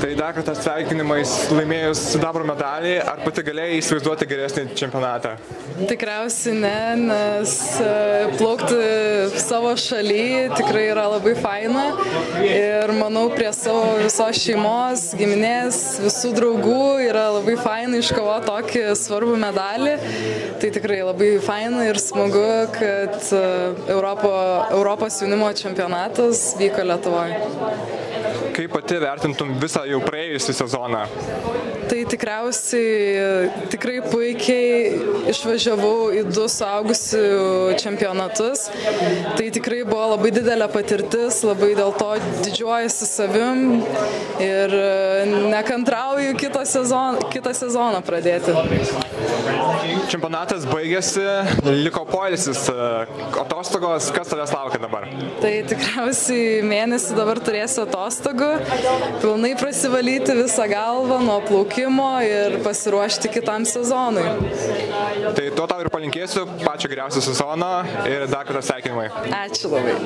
Tai dar kartą sveikinimais laimėjus sidabro medalį, ar pati galėjai įsivaizduoti geresnį čempionatą? Tikriausiai ne, nes plaukti savo šaly tikrai yra labai faina ir manau prie savo visos šeimos, giminės, visų draugų yra labai faina iškovoti tokį svarbų medalį. Tai tikrai labai faina ir smagu, kad Europos jaunimo čempionatas vyko Lietuvoje. Kaip pati vertintum visą jau praėjusią sezoną? Tai tikriausiai tikrai puikiai išvažiavau į 2 suaugusių čempionatus. Tai tikrai buvo labai didelė patirtis, labai dėl to didžiuojuosi savim ir nekantrauju kitą sezoną pradėti. Čempionatas baigėsi, liko poilsis, atostogos, kas tavęs laukia dabar? Tai tikriausiai mėnesį dabar turėsiu atostogų, pilnai prasivalyti visą galvą nuo plaukimo ir pasiruošti kitam sezonui. Tai to tau ir palinkėsiu, pačio geriausio sezono ir dar kartą sveikinimai. Ačiū labai.